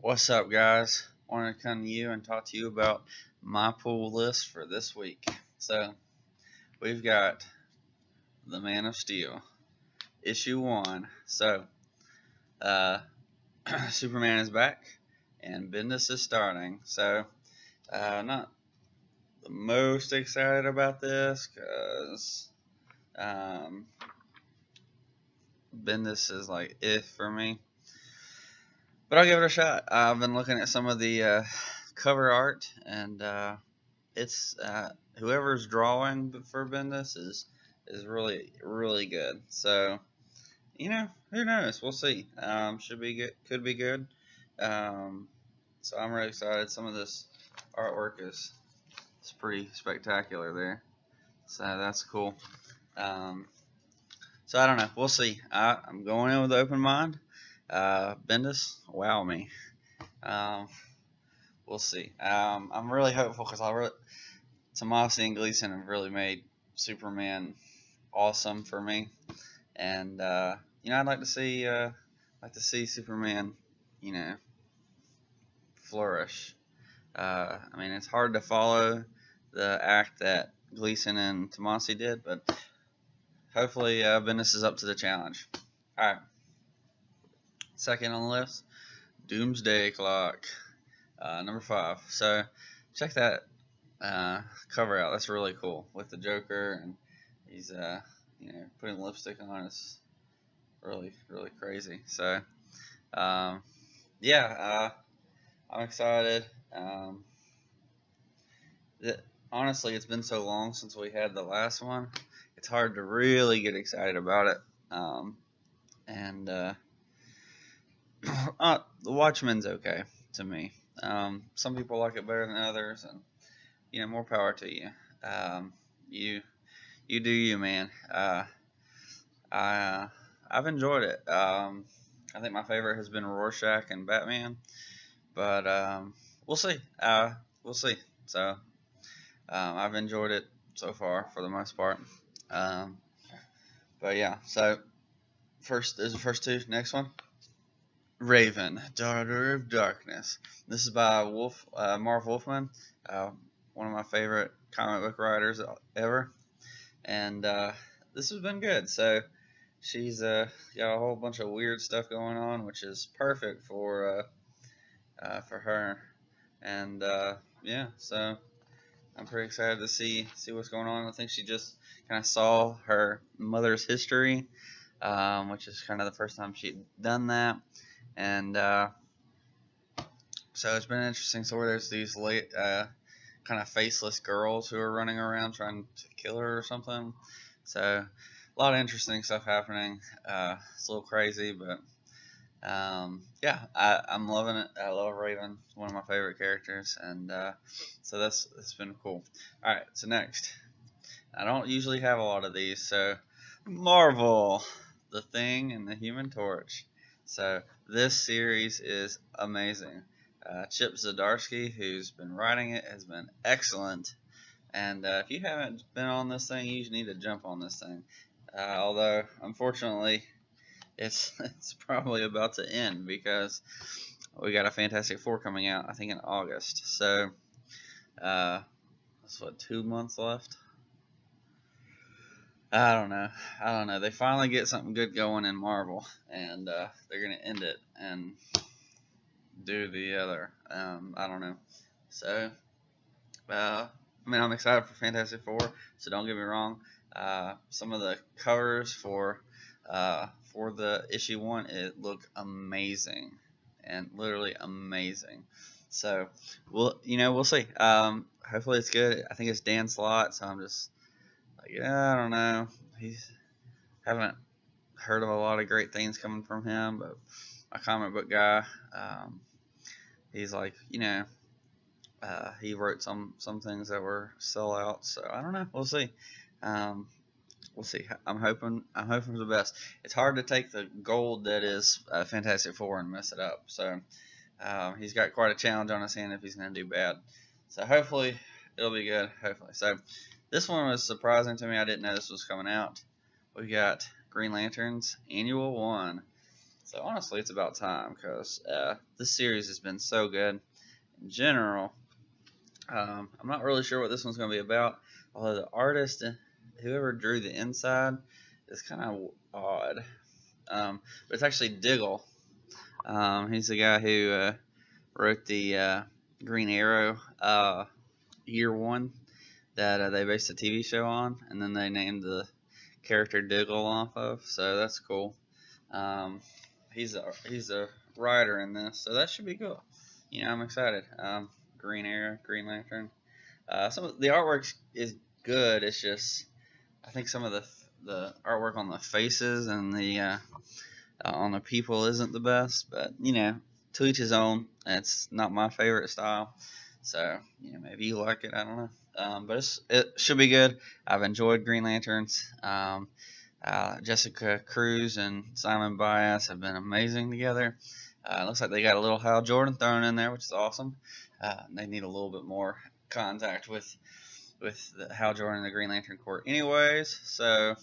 What's up, guys? Wanted to come to you and talk to you about my pool list for this week. So, we've got The Man of Steel, issue 1. So, uh, Superman is back, and Bendis is starting. So, not the most excited about this, because Bendis is like if for me. But I'll give it a shot. I've been looking at some of the cover art, and it's whoever's drawing for Bendis is really good. So who knows? We'll see. Should be good. Could be good. So I'm really excited. Some of this artwork is pretty spectacular there. So that's cool. So I don't know. We'll see. I'm going in with an open mind. Bendis, wow me. We'll see. I'm really hopeful because Tomasi and Gleason have really made Superman awesome for me, and I'd like to see Superman, flourish. I mean, it's hard to follow the act that Gleason and Tomasi did, but hopefully Bendis is up to the challenge. All right. Second on the list, Doomsday Clock, number 5. So check that cover out. That's really cool with the Joker, and he's putting lipstick on. It's really crazy. So I'm excited. Honestly, it's been so long since we had the last one. It's hard to really get excited about it. And The Watchmen's okay to me. Some people like it better than others, and more power to you. You do you, man. I've enjoyed it. I think my favorite has been Rorschach and Batman, but we'll see. We'll see. So I've enjoyed it so far for the most part. But yeah. So there's the first two. Next one. Raven, Daughter of Darkness. This is by Marv Wolfman, one of my favorite comic book writers ever, and this has been good. So she's got a whole bunch of weird stuff going on, which is perfect for her, and so I'm pretty excited to see what's going on. I think she just kind of saw her mother's history, which is kind of the first time she'd done that. And so it's been interesting. So where there's these kind of faceless girls who are running around trying to kill her or something. So a lot of interesting stuff happening. It's a little crazy, but I'm loving it. I love Raven. It's one of my favorite characters, and so that's been cool. All right, so next, I don't usually have a lot of these. So Marvel, The Thing, and the Human Torch. So this series is amazing. Chip Zdarsky, who's been writing it, has been excellent. And if you haven't been on this thing, you need to jump on this thing. Although, unfortunately, it's probably about to end because we got a Fantastic Four coming out, I think, in August. So that's 2 months left. I don't know. They finally get something good going in Marvel, and they're gonna end it and do the other. I don't know. So, I'm excited for Fantastic Four. So don't get me wrong. Some of the covers for the issue 1 look amazing, and literally amazing. So we'll see. Hopefully it's good. I think it's Dan Slott, so I'm just. I don't know. Haven't heard of a lot of great things coming from him, but a comic book guy, he's like, he wrote some things that were sellouts. So I don't know. We'll see. We'll see. I'm hoping for the best. It's hard to take the gold that is Fantastic Four and mess it up. So he's got quite a challenge on his hand if he's going to do bad. So hopefully it'll be good. Hopefully. So. This one was surprising to me. I didn't know this was coming out. We got Green Lanterns Annual 1. So honestly, it's about time because this series has been so good in general. I'm not really sure what this one's going to be about, although the artist, whoever drew the inside, is kind of odd. But it's actually Diggle. He's the guy who wrote the Green Arrow Year One that they based a TV show on, and then they named the character Diggle off of. So that's cool. Um, he's a writer in this, so that should be cool. I'm excited. Green Arrow, Green Lantern. Some of the artwork is good. It's just I think some of the artwork on the faces and the on the people isn't the best, but to each his own. It's not my favorite style, so maybe you like it. I don't know, but it should be good. I've enjoyed Green Lanterns. Jessica Cruz and Simon Bias have been amazing together. It looks like they got a little Hal Jordan thrown in there, which is awesome. They need a little bit more contact with the Hal Jordan and the Green Lantern Corps anyways, so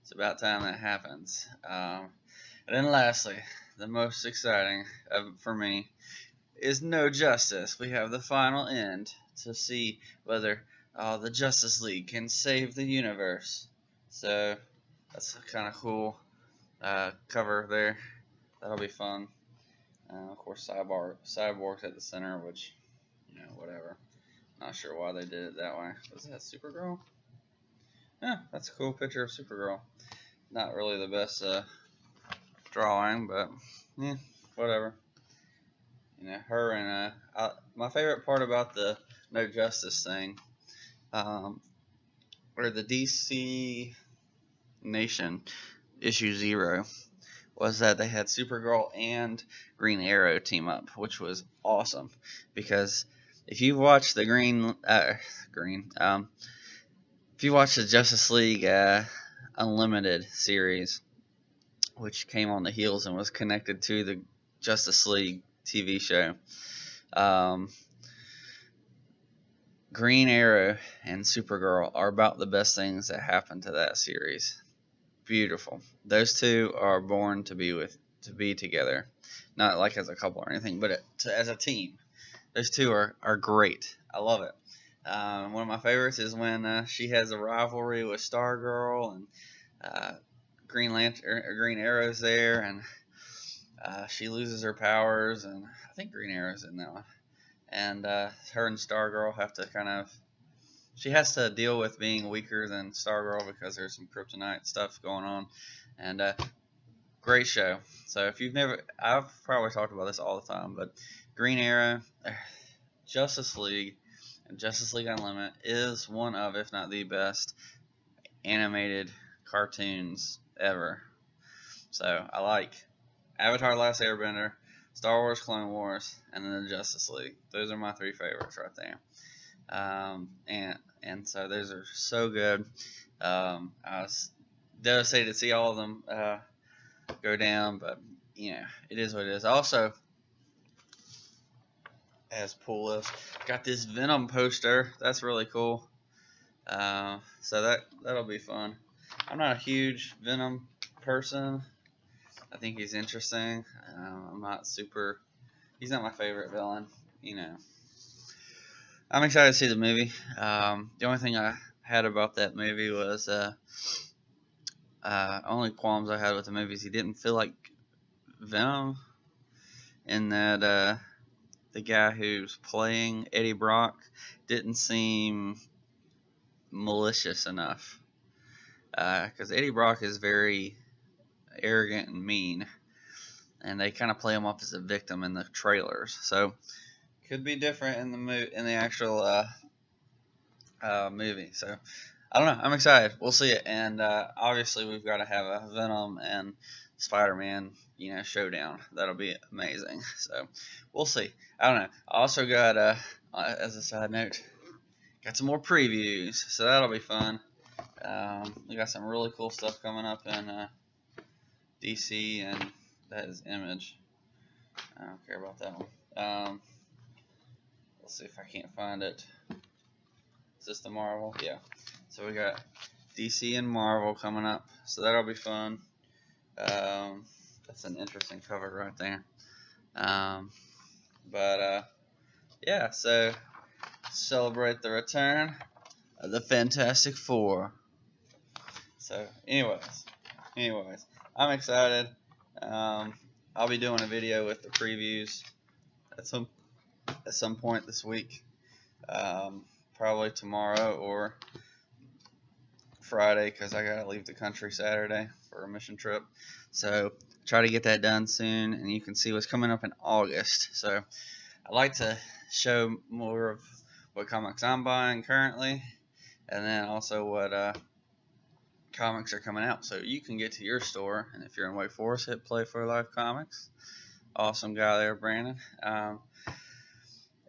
it's about time that happens. And then lastly, the most exciting for me is No Justice. We have the final end to see whether the Justice League can save the universe. So that's a kind of cool cover there. That'll be fun. Of course, Cyborg's at the center, which, whatever. Not sure why they did it that way. Was that Supergirl? Yeah, that's a cool picture of Supergirl. Not really the best drawing, but yeah, whatever. Her and my favorite part about the No Justice thing, or the DC Nation issue 0, was that they had Supergirl and Green Arrow team up, which was awesome because if you watch the if you watch the Justice League Unlimited series, which came on the heels and was connected to the Justice League TV show, Green Arrow and Supergirl are about the best things that happened to that series. Beautiful. Those two are born to be together, not like as a couple or anything, but as a team. Those two are great. I love it. One of my favorites is when she has a rivalry with Stargirl and Green Lantern or Green Arrow's there, and she loses her powers, and I think Green Arrow's in that one. And her and Stargirl have to she has to deal with being weaker than Stargirl because there's some kryptonite stuff going on. And great show. So if you've never, I've probably talked about this all the time, but Green Arrow, Justice League, and Justice League Unlimited is one of, if not the best, animated cartoons ever. So I like Avatar: Last Airbender, Star Wars: Clone Wars, and then the Justice League. Those are my 3 favorites right there. And so those are so good. I was devastated to see all of them go down, but it is what it is. Also, as pull list, got this Venom poster. That's really cool. So that'll be fun. I'm not a huge Venom person. I think he's interesting. He's not my favorite villain. I'm excited to see the movie. The only thing I had about that movie was only qualms I had with the movie is he didn't feel like Venom, and that the guy who's playing Eddie Brock didn't seem malicious enough. Because Eddie Brock is very arrogant and mean, and they kind of play him off as a victim in the trailers. So could be different in the actual movie. So I don't know. I'm excited. We'll see it, and obviously we've got to have a Venom and Spider-Man, showdown. That'll be amazing. So we'll see. I don't know. I also got as a side note, got some more previews, so that'll be fun. We got some really cool stuff coming up in DC, and that is Image. I don't care about that one. Let's see if I can't find it. Is this the Marvel? Yeah. So we got DC and Marvel coming up, so that'll be fun. That's an interesting cover right there. Um, but yeah, so celebrate the return of the Fantastic Four. So, anyways, I'm excited. I'll be doing a video with the previews at some point this week, probably tomorrow or Friday, because I gotta leave the country Saturday for a mission trip. So try to get that done soon, and you can see what's coming up in August. So I'd like to show more of what comics I'm buying currently, and then also what comics are coming out. So you can get to your store, and if you're in Wake Forest, hit Play for Life Comics. Awesome guy there, Brandon. Or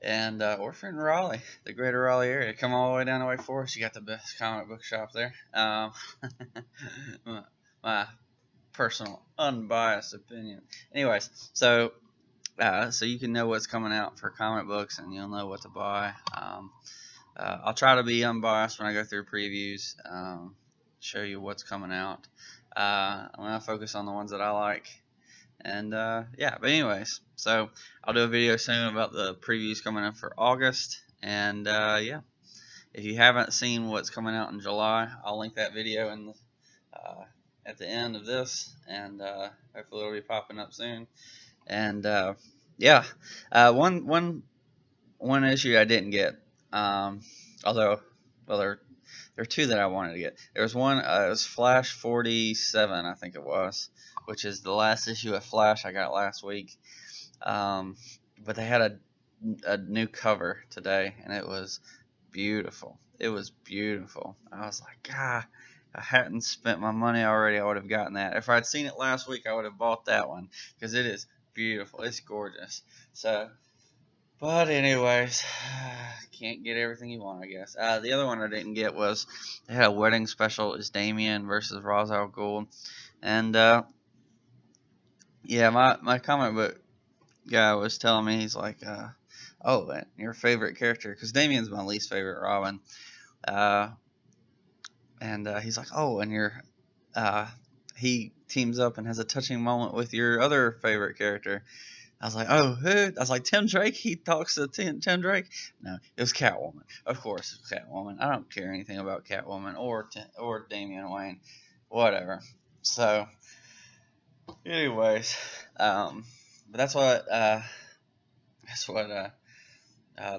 if you're in Raleigh, the greater Raleigh area, come all the way down to Wake Forest. You got the best comic book shop there. My personal, unbiased opinion. Anyways, so you can know what's coming out for comic books, and you'll know what to buy. I'll try to be unbiased when I go through previews. Show you what's coming out. I'm gonna focus on the ones that I like. And yeah, but anyways, so I'll do a video soon about the previews coming up for August. And yeah, if you haven't seen what's coming out in July, I'll link that video in at the end of this, and hopefully it'll be popping up soon. And yeah, one issue I didn't get, although there are two that I wanted to get. There was one, it was Flash 47, I think it was, which is the last issue of Flash I got last week. But they had a new cover today, and it was beautiful. It was beautiful. I was like, I hadn't spent my money already, I would have gotten that. If I'd seen it last week, I would have bought that one, because it is beautiful. It's gorgeous. So, but anyways, can't get everything you want, I guess. The other one I didn't get was, they had a wedding special. It's Damian versus Ra's al Ghul. And yeah, my comic book guy was telling me, he's like, oh, your favorite character, because Damian's my least favorite Robin. And he's like, oh, and he teams up and has a touching moment with your other favorite character. I was like, oh, who? I was like, Tim Drake? He talks to Tim Drake? No, it was Catwoman. Of course it was Catwoman. I don't care anything about Catwoman or Damian Wayne. Whatever. So, anyways, but that's what the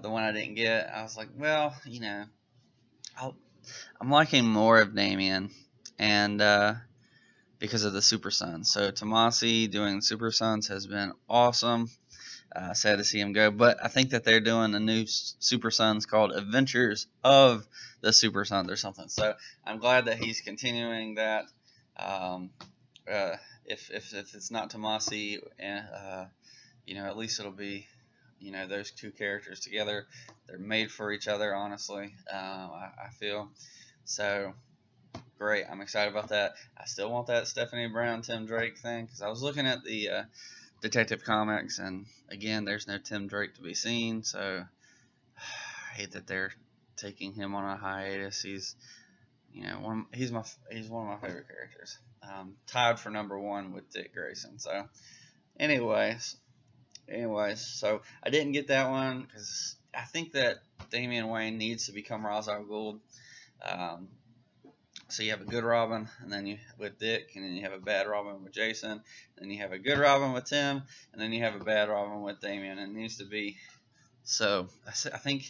one I didn't get. I was like, well, I'm liking more of Damian, and because of the Super Sons. So Tomasi doing Super Sons has been awesome. Sad to see him go, but I think that they're doing a new Super Sons called Adventures of the Super Sons or something. So I'm glad that he's continuing that. If it's not Tomasi, at least it'll be, those two characters together. They're made for each other, honestly. I feel so. Great, I'm excited about that. I still want that Stephanie Brown, Tim Drake thing, because I was looking at the Detective Comics, and again, there's no Tim Drake to be seen, so I hate that they're taking him on a hiatus. He's one of my favorite characters. Tied for #1 with Dick Grayson. So, anyways, so I didn't get that one because I think that Damian Wayne needs to become Ra's al Ghul. So you have a good Robin, and then with Dick, and then you have a bad Robin with Jason, and then you have a good Robin with Tim, and then you have a bad Robin with Damian. It needs to be. So I think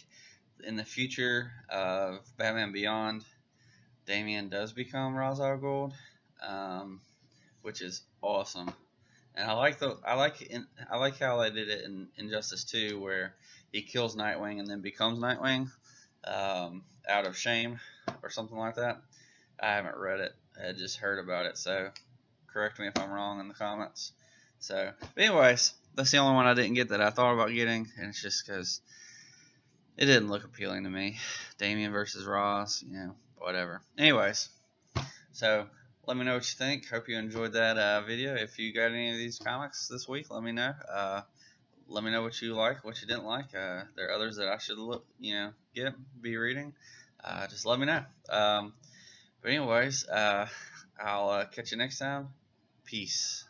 in the future of Batman Beyond, Damian does become Ra's al Ghul, which is awesome. And I like how they did it in Injustice 2, where he kills Nightwing and then becomes Nightwing out of shame or something like that. I haven't read it. I just heard about it, so correct me if I'm wrong in the comments. So, but anyways, that's the only one I didn't get that I thought about getting, and it's just because it didn't look appealing to me. Damian versus Ross, whatever. Anyways, so let me know what you think. Hope you enjoyed that video. If you got any of these comics this week, let me know. Let me know what you like, what you didn't like. There are others that I should be reading. Just let me know. But anyways, I'll catch you next time. Peace.